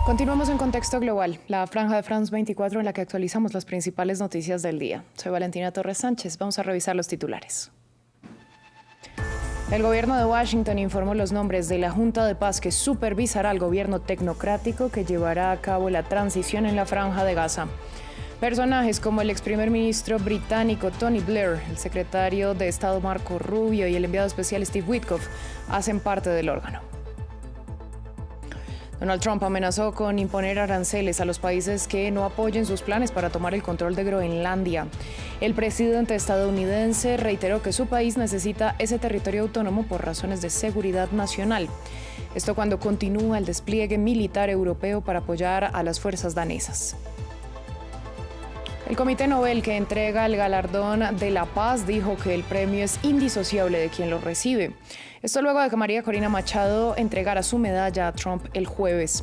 Continuamos en Contexto Global, la franja de France 24 en la que actualizamos las principales noticias del día. Soy Valentina Torres Sánchez, vamos a revisar los titulares. El gobierno de Washington informó los nombres de la Junta de Paz que supervisará al gobierno tecnocrático que llevará a cabo la transición en la franja de Gaza. Personajes como el ex primer ministro británico Tony Blair, el secretario de Estado Marco Rubio y el enviado especial Steve Witkoff hacen parte del órgano. Donald Trump amenazó con imponer aranceles a los países que no apoyen sus planes para tomar el control de Groenlandia. El presidente estadounidense reiteró que su país necesita ese territorio autónomo por razones de seguridad nacional. Esto cuando continúa el despliegue militar europeo para apoyar a las fuerzas danesas. El Comité Nobel, que entrega el galardón de la paz, dijo que el premio es indisociable de quien lo recibe. Esto luego de que María Corina Machado entregara su medalla a Trump el jueves.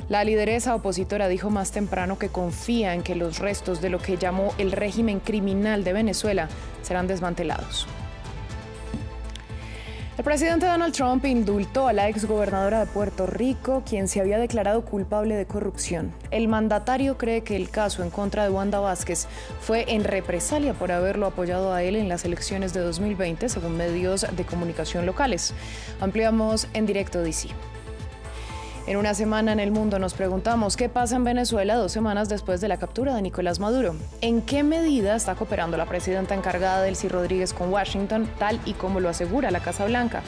La lideresa opositora dijo más temprano que confía en que los restos de lo que llamó el régimen criminal de Venezuela serán desmantelados. El presidente Donald Trump indultó a la exgobernadora de Puerto Rico, quien se había declarado culpable de corrupción. El mandatario cree que el caso en contra de Wanda Vázquez fue en represalia por haberlo apoyado a él en las elecciones de 2020, según medios de comunicación locales. Ampliamos en directo DC. En una semana en el mundo nos preguntamos qué pasa en Venezuela 2 semanas después de la captura de Nicolás Maduro. ¿En qué medida está cooperando la presidenta encargada Delcy Rodríguez con Washington, tal y como lo asegura la Casa Blanca?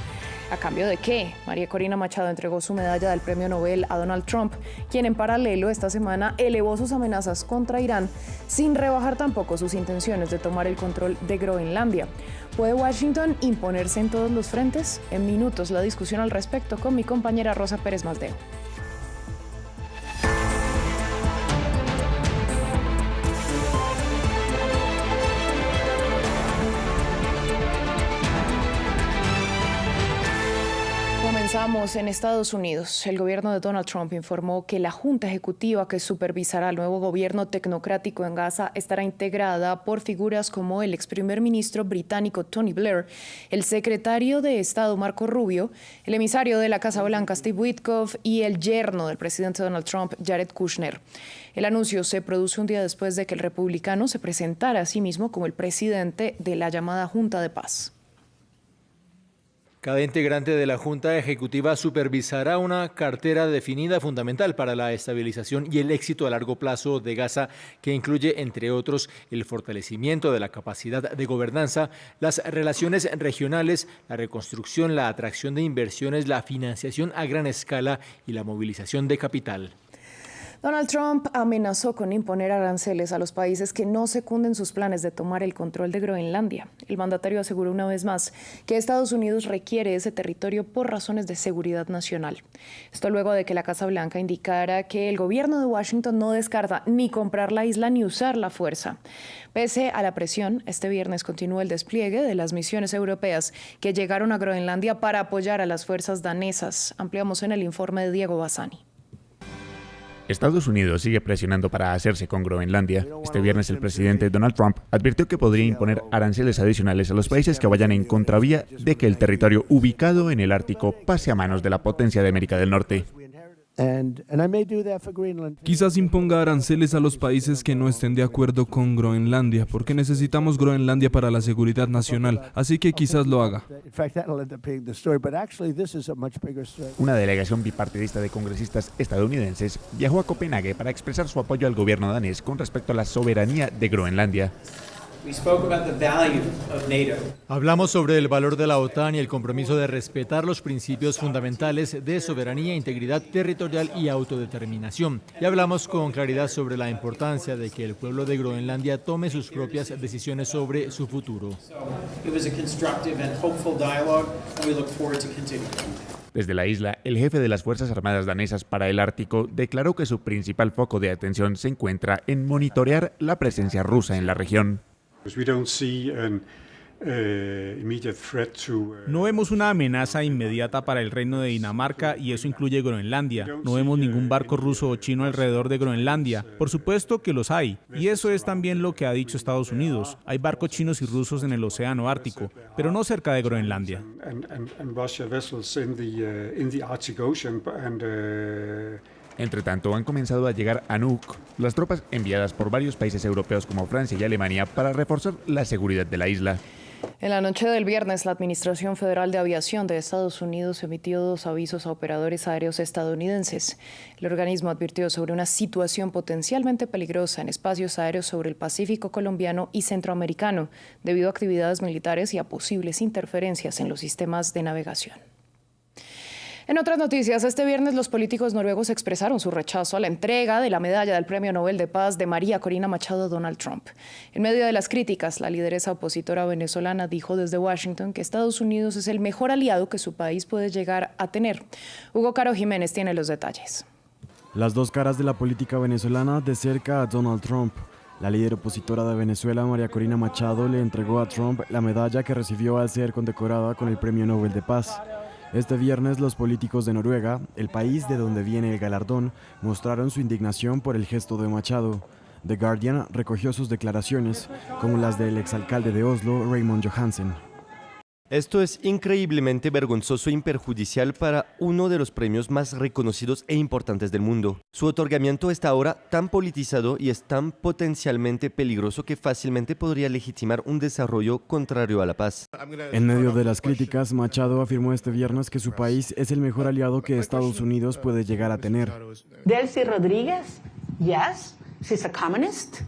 ¿A cambio de qué? María Corina Machado entregó su medalla del Premio Nobel a Donald Trump, quien en paralelo esta semana elevó sus amenazas contra Irán, sin rebajar tampoco sus intenciones de tomar el control de Groenlandia. ¿Puede Washington imponerse en todos los frentes? En minutos la discusión al respecto con mi compañera Rosa Pérez Masdeo. Comenzamos en Estados Unidos. El gobierno de Donald Trump informó que la Junta Ejecutiva que supervisará el nuevo gobierno tecnocrático en Gaza estará integrada por figuras como el ex primer ministro británico Tony Blair, el secretario de Estado Marco Rubio, el emisario de la Casa Blanca Steve Witkoff y el yerno del presidente Donald Trump, Jared Kushner. El anuncio se produce un día después de que el republicano se presentara a sí mismo como el presidente de la llamada Junta de Paz. Cada integrante de la Junta Ejecutiva supervisará una cartera definida fundamental para la estabilización y el éxito a largo plazo de Gaza, que incluye, entre otros, el fortalecimiento de la capacidad de gobernanza, las relaciones regionales, la reconstrucción, la atracción de inversiones, la financiación a gran escala y la movilización de capital. Donald Trump amenazó con imponer aranceles a los países que no secunden sus planes de tomar el control de Groenlandia. El mandatario aseguró una vez más que Estados Unidos requiere ese territorio por razones de seguridad nacional. Esto luego de que la Casa Blanca indicara que el gobierno de Washington no descarta ni comprar la isla ni usar la fuerza. Pese a la presión, este viernes continúa el despliegue de las misiones europeas que llegaron a Groenlandia para apoyar a las fuerzas danesas. Ampliamos en el informe de Diego Bassani. Estados Unidos sigue presionando para hacerse con Groenlandia. Este viernes el presidente Donald Trump advirtió que podría imponer aranceles adicionales a los países que vayan en contravía de que el territorio ubicado en el Ártico pase a manos de la potencia de América del Norte. Quizás imponga aranceles a los países que no estén de acuerdo con Groenlandia, porque necesitamos Groenlandia para la seguridad nacional, así que quizás lo haga. Una delegación bipartidista de congresistas estadounidenses viajó a Copenhague para expresar su apoyo al gobierno danés con respecto a la soberanía de Groenlandia. Hablamos sobre el valor de la OTAN y el compromiso de respetar los principios fundamentales de soberanía, integridad territorial y autodeterminación. Y hablamos con claridad sobre la importancia de que el pueblo de Groenlandia tome sus propias decisiones sobre su futuro. Desde la isla, el jefe de las Fuerzas Armadas danesas para el Ártico declaró que su principal foco de atención se encuentra en monitorear la presencia rusa en la región. No vemos una amenaza inmediata para el reino de Dinamarca y eso incluye Groenlandia. No vemos ningún barco ruso o chino alrededor de Groenlandia. Por supuesto que los hay, y eso es también lo que ha dicho Estados Unidos. Hay barcos chinos y rusos en el océano Ártico, pero no cerca de Groenlandia. Entre tanto, han comenzado a llegar a Nuuk las tropas enviadas por varios países europeos como Francia y Alemania para reforzar la seguridad de la isla. En la noche del viernes, la Administración Federal de Aviación de Estados Unidos emitió 2 avisos a operadores aéreos estadounidenses. El organismo advirtió sobre una situación potencialmente peligrosa en espacios aéreos sobre el Pacífico colombiano y centroamericano, debido a actividades militares y a posibles interferencias en los sistemas de navegación. En otras noticias, este viernes los políticos noruegos expresaron su rechazo a la entrega de la medalla del Premio Nobel de Paz de María Corina Machado a Donald Trump. En medio de las críticas, la lideresa opositora venezolana dijo desde Washington que Estados Unidos es el mejor aliado que su país puede llegar a tener. Hugo Caro Jiménez tiene los detalles. Las dos caras de la política venezolana de cerca a Donald Trump. La líder opositora de Venezuela, María Corina Machado, le entregó a Trump la medalla que recibió al ser condecorada con el Premio Nobel de Paz. Este viernes, los políticos de Noruega, el país de donde viene el galardón, mostraron su indignación por el gesto de Machado. The Guardian recogió sus declaraciones, como las del exalcalde de Oslo, Raymond Johansen. Esto es increíblemente vergonzoso y perjudicial para uno de los premios más reconocidos e importantes del mundo. Su otorgamiento está ahora tan politizado y es tan potencialmente peligroso que fácilmente podría legitimar un desarrollo contrario a la paz. En medio de las críticas, Machado afirmó este viernes que su país es el mejor aliado que Estados Unidos puede llegar a tener. Delcy Rodríguez, yes, she's a communist.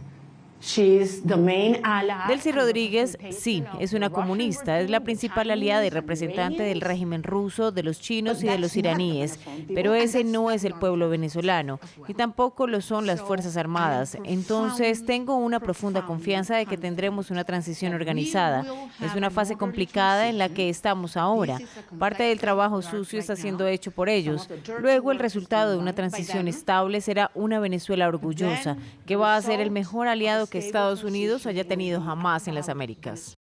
Delcy Rodríguez, sí, es una comunista, es la principal aliada y representante del régimen ruso, de los chinos y de los iraníes, pero ese no es el pueblo venezolano y tampoco lo son las Fuerzas Armadas. Entonces, tengo una profunda confianza de que tendremos una transición organizada. Es una fase complicada en la que estamos ahora. Parte del trabajo sucio está siendo hecho por ellos. Luego, el resultado de una transición estable será una Venezuela orgullosa, que va a ser el mejor aliado que Estados Unidos haya tenido jamás en las Américas.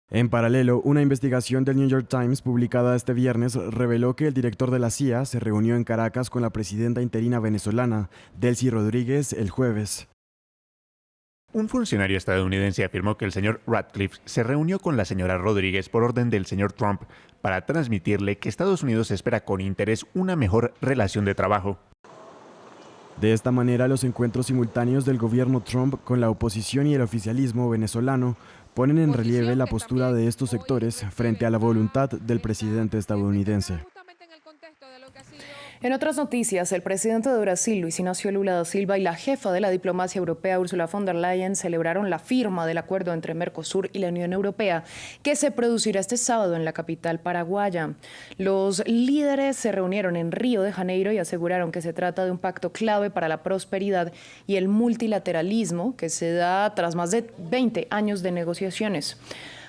En paralelo, una investigación del New York Times publicada este viernes reveló que el director de la CIA se reunió en Caracas con la presidenta interina venezolana, Delcy Rodríguez, el jueves. Un funcionario estadounidense afirmó que el señor Ratcliffe se reunió con la señora Rodríguez por orden del señor Trump para transmitirle que Estados Unidos espera con interés una mejor relación de trabajo. De esta manera, los encuentros simultáneos del gobierno Trump con la oposición y el oficialismo venezolano ponen en relieve la postura de estos sectores frente a la voluntad del presidente estadounidense. En otras noticias, el presidente de Brasil, Luis Inácio Lula da Silva, y la jefa de la diplomacia europea, Ursula von der Leyen, celebraron la firma del acuerdo entre Mercosur y la Unión Europea, que se producirá este sábado en la capital paraguaya. Los líderes se reunieron en Río de Janeiro y aseguraron que se trata de un pacto clave para la prosperidad y el multilateralismo que se da tras más de 20 años de negociaciones.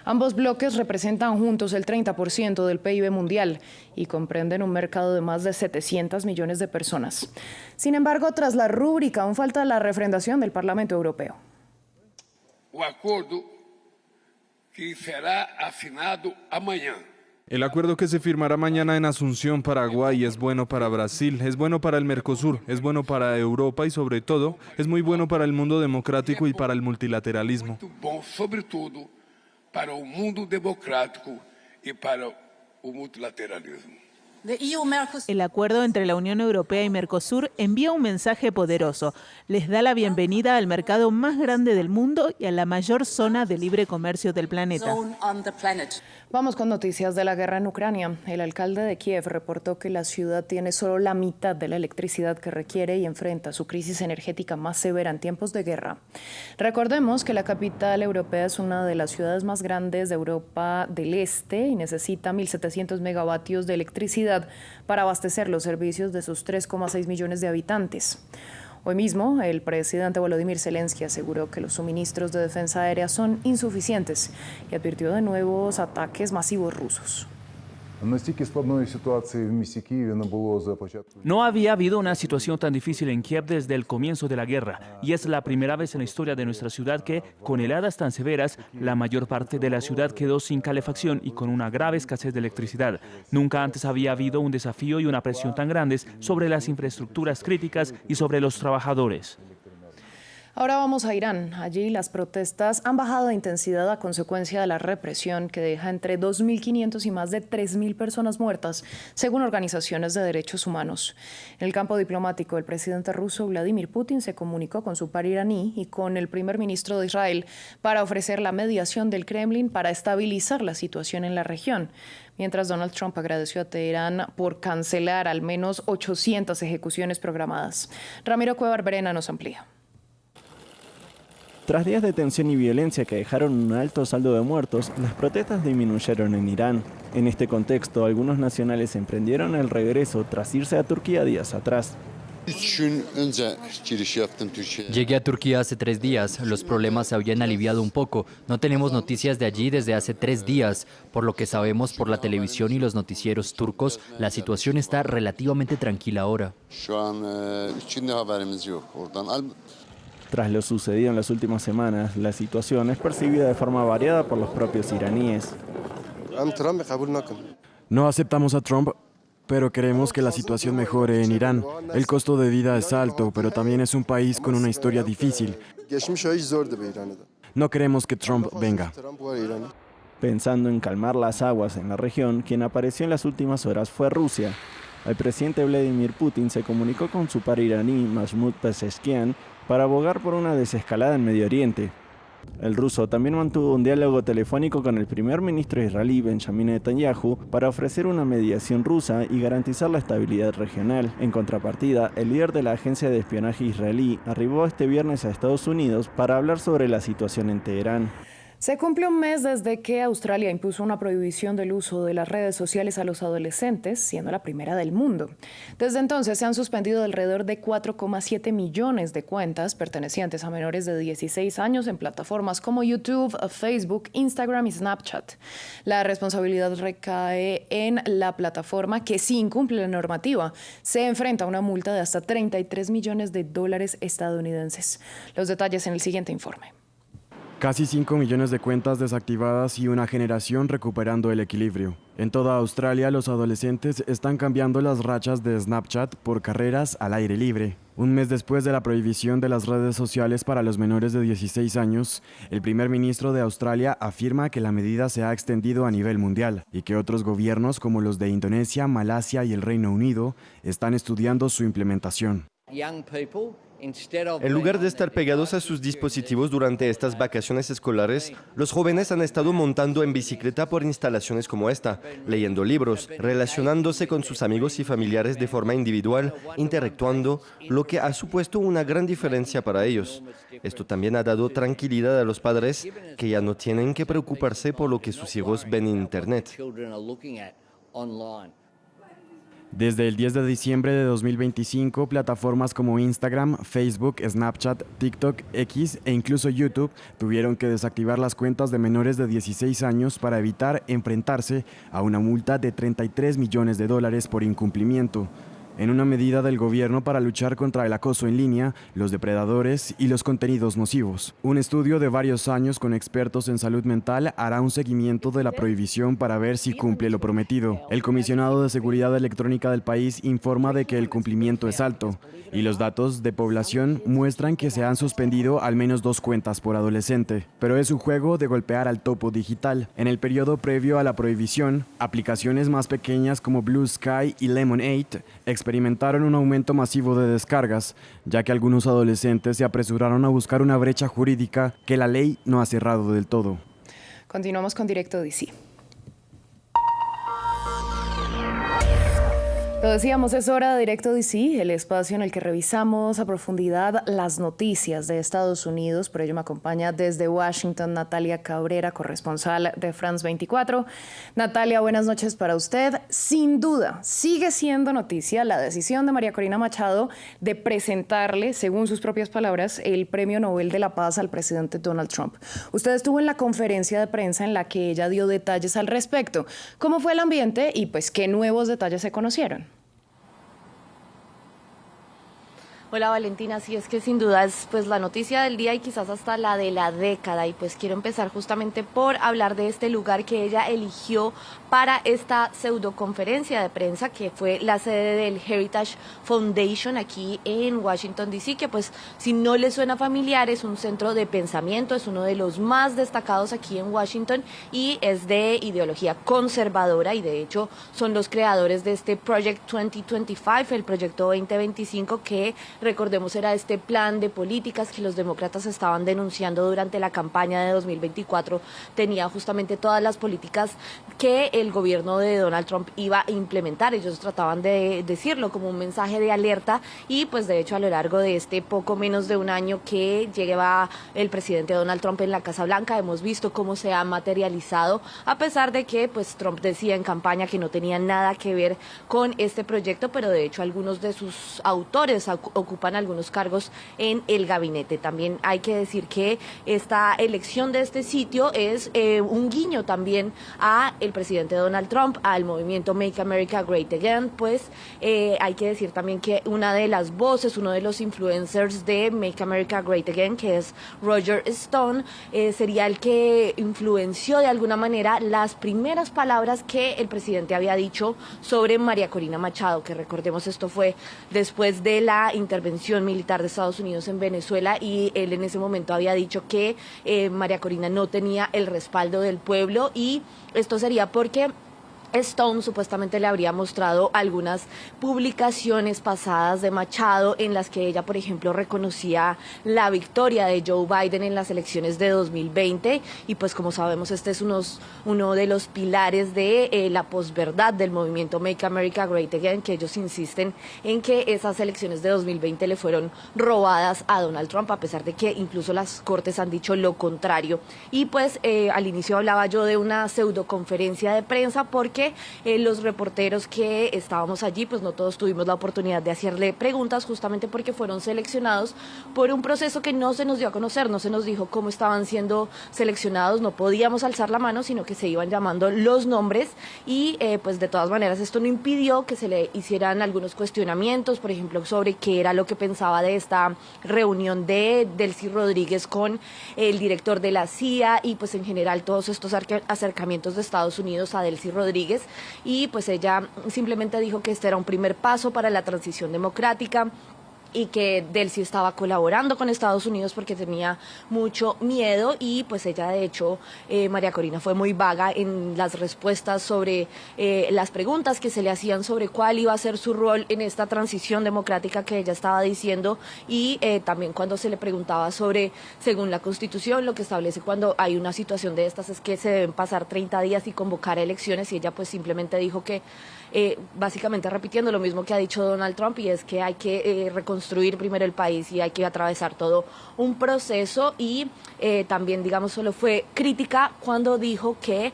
Ambos bloques representan juntos el 30% del PIB mundial y comprenden un mercado de más de 700 millones de personas. Sin embargo, tras la rúbrica, aún falta la refrendación del Parlamento Europeo. El acuerdo que será afinado mañana. El acuerdo que se firmará mañana en Asunción, Paraguay, es bueno para Brasil, es bueno para el Mercosur, es bueno para Europa y, sobre todo, es muy bueno para el mundo democrático y para el multilateralismo. Para el mundo democrático y para el multilateralismo. El acuerdo entre la Unión Europea y Mercosur envía un mensaje poderoso. Les da la bienvenida al mercado más grande del mundo y a la mayor zona de libre comercio del planeta. Vamos con noticias de la guerra en Ucrania. El alcalde de Kiev reportó que la ciudad tiene solo la mitad de la electricidad que requiere y enfrenta su crisis energética más severa en tiempos de guerra. Recordemos que la capital europea es una de las ciudades más grandes de Europa del Este y necesita 1.700 megavatios de electricidad para abastecer los servicios de sus 3,6 millones de habitantes. Hoy mismo, el presidente Volodymyr Zelensky aseguró que los suministros de defensa aérea son insuficientes y advirtió de nuevos ataques masivos rusos. No había habido una situación tan difícil en Kiev desde el comienzo de la guerra, y es la primera vez en la historia de nuestra ciudad que, con heladas tan severas, la mayor parte de la ciudad quedó sin calefacción y con una grave escasez de electricidad. Nunca antes había habido un desafío y una presión tan grandes sobre las infraestructuras críticas y sobre los trabajadores. Ahora vamos a Irán. Allí las protestas han bajado de intensidad a consecuencia de la represión que deja entre 2.500 y más de 3.000 personas muertas, según organizaciones de derechos humanos. En el campo diplomático, el presidente ruso Vladimir Putin se comunicó con su par iraní y con el primer ministro de Israel para ofrecer la mediación del Kremlin para estabilizar la situación en la región. Mientras Donald Trump agradeció a Teherán por cancelar al menos 800 ejecuciones programadas. Ramiro Cuevar Brena nos amplía. Tras días de tensión y violencia que dejaron un alto saldo de muertos, las protestas disminuyeron en Irán. En este contexto, algunos nacionales emprendieron el regreso tras irse a Turquía días atrás. Llegué a Turquía hace 3 días. Los problemas se habían aliviado un poco. No tenemos noticias de allí desde hace 3 días. Por lo que sabemos por la televisión y los noticieros turcos, la situación está relativamente tranquila ahora. Tras lo sucedido en las últimas semanas, la situación es percibida de forma variada por los propios iraníes. No aceptamos a Trump, pero queremos que la situación mejore en Irán. El costo de vida es alto, pero también es un país con una historia difícil. No queremos que Trump venga. Pensando en calmar las aguas en la región, quien apareció en las últimas horas fue Rusia. El presidente Vladimir Putin se comunicó con su par iraní, Mahmoud Pezeshkian, para abogar por una desescalada en Medio Oriente. El ruso también mantuvo un diálogo telefónico con el primer ministro israelí Benjamin Netanyahu para ofrecer una mediación rusa y garantizar la estabilidad regional. En contrapartida, el líder de la agencia de espionaje israelí arribó este viernes a Estados Unidos para hablar sobre la situación en Teherán. Se cumple un mes desde que Australia impuso una prohibición del uso de las redes sociales a los adolescentes, siendo la primera del mundo. Desde entonces se han suspendido alrededor de 4,7 millones de cuentas pertenecientes a menores de 16 años en plataformas como YouTube, Facebook, Instagram y Snapchat. La responsabilidad recae en la plataforma que, si incumple la normativa, se enfrenta a una multa de hasta 33 millones de dólares estadounidenses. Los detalles en el siguiente informe. Casi 5 millones de cuentas desactivadas y una generación recuperando el equilibrio. En toda Australia, los adolescentes están cambiando las rachas de Snapchat por carreras al aire libre. Un mes después de la prohibición de las redes sociales para los menores de 16 años, el primer ministro de Australia afirma que la medida se ha extendido a nivel mundial y que otros gobiernos como los de Indonesia, Malasia y el Reino Unido están estudiando su implementación. En lugar de estar pegados a sus dispositivos durante estas vacaciones escolares, los jóvenes han estado montando en bicicleta por instalaciones como esta, leyendo libros, relacionándose con sus amigos y familiares de forma individual, interactuando, lo que ha supuesto una gran diferencia para ellos. Esto también ha dado tranquilidad a los padres, que ya no tienen que preocuparse por lo que sus hijos ven en Internet. Desde el 10 de diciembre de 2025, plataformas como Instagram, Facebook, Snapchat, TikTok, X e incluso YouTube tuvieron que desactivar las cuentas de menores de 16 años para evitar enfrentarse a una multa de 33 millones de dólares por incumplimiento. En una medida del gobierno para luchar contra el acoso en línea, los depredadores y los contenidos nocivos. Un estudio de varios años con expertos en salud mental hará un seguimiento de la prohibición para ver si cumple lo prometido. El comisionado de Seguridad Electrónica del país informa de que el cumplimiento es alto y los datos de población muestran que se han suspendido al menos 2 cuentas por adolescente. Pero es un juego de golpear al topo digital. En el periodo previo a la prohibición, aplicaciones más pequeñas como Blue Sky y Lemonade experimentaron un aumento masivo de descargas, ya que algunos adolescentes se apresuraron a buscar una brecha jurídica que la ley no ha cerrado del todo. Continuamos con Directo DC. Lo decíamos, es hora de Directo DC, el espacio en el que revisamos a profundidad las noticias de Estados Unidos. Por ello me acompaña desde Washington Natalia Cabrera, corresponsal de France 24. Natalia, buenas noches para usted. Sin duda, sigue siendo noticia la decisión de María Corina Machado de presentarle, según sus propias palabras, el Premio Nobel de la Paz al presidente Donald Trump. Usted estuvo en la conferencia de prensa en la que ella dio detalles al respecto. ¿Cómo fue el ambiente y pues qué nuevos detalles se conocieron? Hola Valentina, sí, es que sin duda es pues la noticia del día y quizás hasta la de la década, y pues quiero empezar justamente por hablar de este lugar que ella eligió para esta pseudoconferencia de prensa, que fue la sede del Heritage Foundation aquí en Washington DC, que pues si no le suena familiar es un centro de pensamiento, es uno de los más destacados aquí en Washington y es de ideología conservadora, y de hecho son los creadores de este Project 2025, el proyecto 2025, que recordemos era este plan de políticas que los demócratas estaban denunciando durante la campaña de 2024, tenía justamente todas las políticas que el gobierno de Donald Trump iba a implementar. Ellos trataban de decirlo como un mensaje de alerta, y pues de hecho a lo largo de este poco menos de un año que lleva el presidente Donald Trump en la Casa Blanca, hemos visto cómo se ha materializado, a pesar de que pues Trump decía en campaña que no tenía nada que ver con este proyecto, pero de hecho algunos de sus autores ocupan algunos cargos en el gabinete. También hay que decir que esta elección de este sitio es un guiño también a el presidente Donald Trump, al movimiento Make America Great Again, pues hay que decir también que una de las voces, uno de los influencers de Make America Great Again, que es Roger Stone, sería el que influenció de alguna manera las primeras palabras que el presidente había dicho sobre María Corina Machado, que recordemos esto fue después de la intervención militar de Estados Unidos en Venezuela, y él en ese momento había dicho que María Corina no tenía el respaldo del pueblo, y esto sería porque Stone supuestamente le habría mostrado algunas publicaciones pasadas de Machado en las que ella, por ejemplo, reconocía la victoria de Joe Biden en las elecciones de 2020, y pues como sabemos este es uno de los pilares de la posverdad del movimiento Make America Great Again, que ellos insisten en que esas elecciones de 2020 le fueron robadas a Donald Trump, a pesar de que incluso las cortes han dicho lo contrario. Y pues al inicio hablaba yo de una pseudoconferencia de prensa porque los reporteros que estábamos allí, pues no todos tuvimos la oportunidad de hacerle preguntas, justamente porque fueron seleccionados por un proceso que no se nos dio a conocer, no se nos dijo cómo estaban siendo seleccionados, no podíamos alzar la mano, sino que se iban llamando los nombres, y pues de todas maneras esto no impidió que se le hicieran algunos cuestionamientos, por ejemplo, sobre qué era lo que pensaba de esta reunión de Delcy Rodríguez con el director de la CIA, y pues en general todos estos acercamientos de Estados Unidos a Delcy Rodríguez. Y pues ella simplemente dijo que este era un primer paso para la transición democrática, y que Delcy estaba colaborando con Estados Unidos porque tenía mucho miedo, y pues ella de hecho, María Corina, fue muy vaga en las respuestas sobre las preguntas que se le hacían sobre cuál iba a ser su rol en esta transición democrática que ella estaba diciendo, y también cuando se le preguntaba sobre, según la Constitución, lo que establece cuando hay una situación de estas es que se deben pasar 30 días y convocar elecciones, y ella pues simplemente dijo que básicamente repitiendo lo mismo que ha dicho Donald Trump, y es que hay que reconstruir primero el país y hay que atravesar todo un proceso, y también digamos solo fue crítica cuando dijo que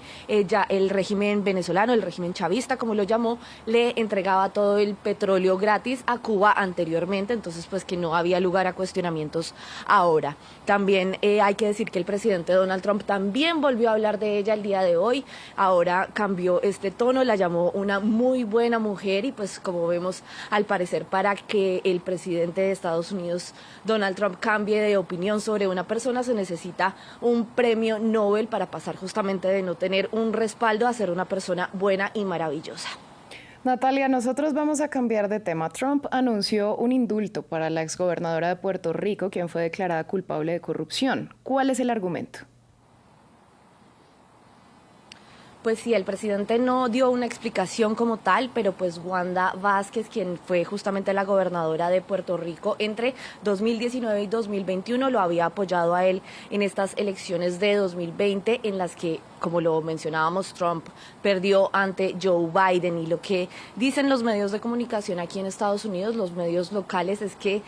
ya el régimen venezolano, el régimen chavista como lo llamó, le entregaba todo el petróleo gratis a Cuba anteriormente, entonces pues que no había lugar a cuestionamientos ahora. También hay que decir que el presidente Donald Trump también volvió a hablar de ella el día de hoy, ahora cambió este tono, la llamó una muy buena mujer, y pues como vemos, al parecer para que el presidente de Estados Unidos, Donald Trump, cambie de opinión sobre una persona se necesita un premio Nobel para pasar justamente de no tener un respaldo a ser una persona buena y maravillosa. Natalia, nosotros vamos a cambiar de tema. Trump anunció un indulto para la exgobernadora de Puerto Rico, quien fue declarada culpable de corrupción. ¿Cuál es el argumento? Pues sí, el presidente no dio una explicación como tal, pero pues Wanda Vázquez, quien fue justamente la gobernadora de Puerto Rico entre 2019 y 2021, lo había apoyado a él en estas elecciones de 2020 en las que, como lo mencionábamos, Trump perdió ante Joe Biden, y lo que dicen los medios de comunicación aquí en Estados Unidos, los medios locales, es que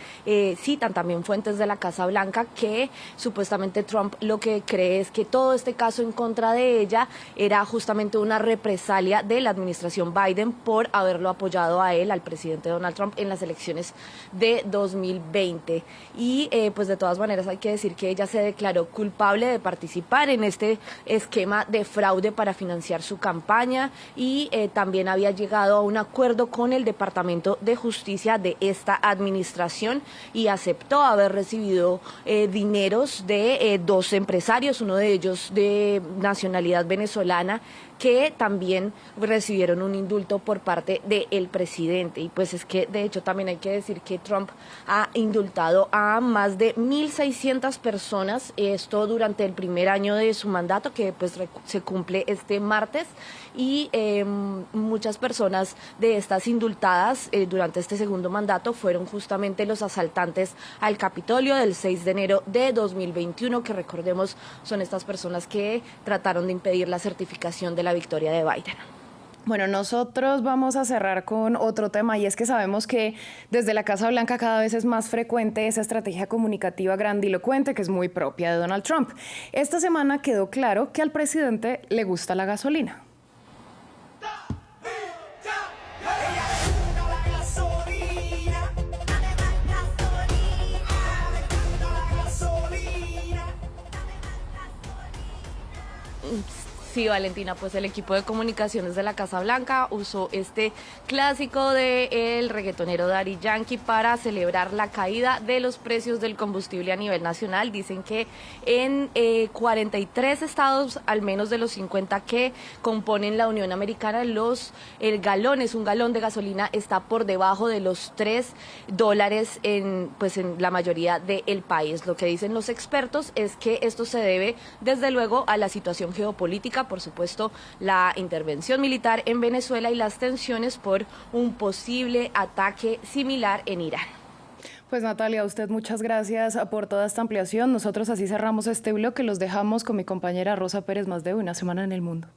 citan también fuentes de la Casa Blanca que supuestamente Trump lo que cree es que todo este caso en contra de ella era justamente una represalia de la administración Biden por haberlo apoyado a él, al presidente Donald Trump, en las elecciones de 2020. Y pues de todas maneras hay que decir que ella se declaró culpable de participar en este esquema tema de fraude para financiar su campaña y también había llegado a un acuerdo con el Departamento de Justicia de esta administración y aceptó haber recibido dineros de dos empresarios, uno de ellos de nacionalidad venezolana, que también recibieron un indulto por parte del presidente. Y pues es que de hecho también hay que decir que Trump ha indultado a más de 1.600 personas, esto durante el primer año de su mandato, que pues se cumple este martes, y muchas personas de estas indultadas durante este segundo mandato fueron justamente los asaltantes al Capitolio del 6 de enero de 2021, que recordemos son estas personas que trataron de impedir la certificación de la victoria de Biden. Bueno, nosotros vamos a cerrar con otro tema y es que sabemos que desde la Casa Blanca cada vez es más frecuente esa estrategia comunicativa grandilocuente que es muy propia de Donald Trump. Esta semana quedó claro que al presidente le gusta la gasolina. Sí, Valentina, pues el equipo de comunicaciones de la Casa Blanca usó este clásico del reggaetonero Daddy Yankee para celebrar la caída de los precios del combustible a nivel nacional. Dicen que en 43 estados, al menos de los 50 que componen la Unión Americana, un galón de gasolina está por debajo de los $3 en la mayoría del país. Lo que dicen los expertos es que esto se debe, desde luego, a la situación geopolítica, por supuesto, la intervención militar en Venezuela y las tensiones por un posible ataque similar en Irán. Pues Natalia, a usted muchas gracias por toda esta ampliación. Nosotros así cerramos este bloque, los dejamos con mi compañera Rosa Pérez, más de una semana en el mundo.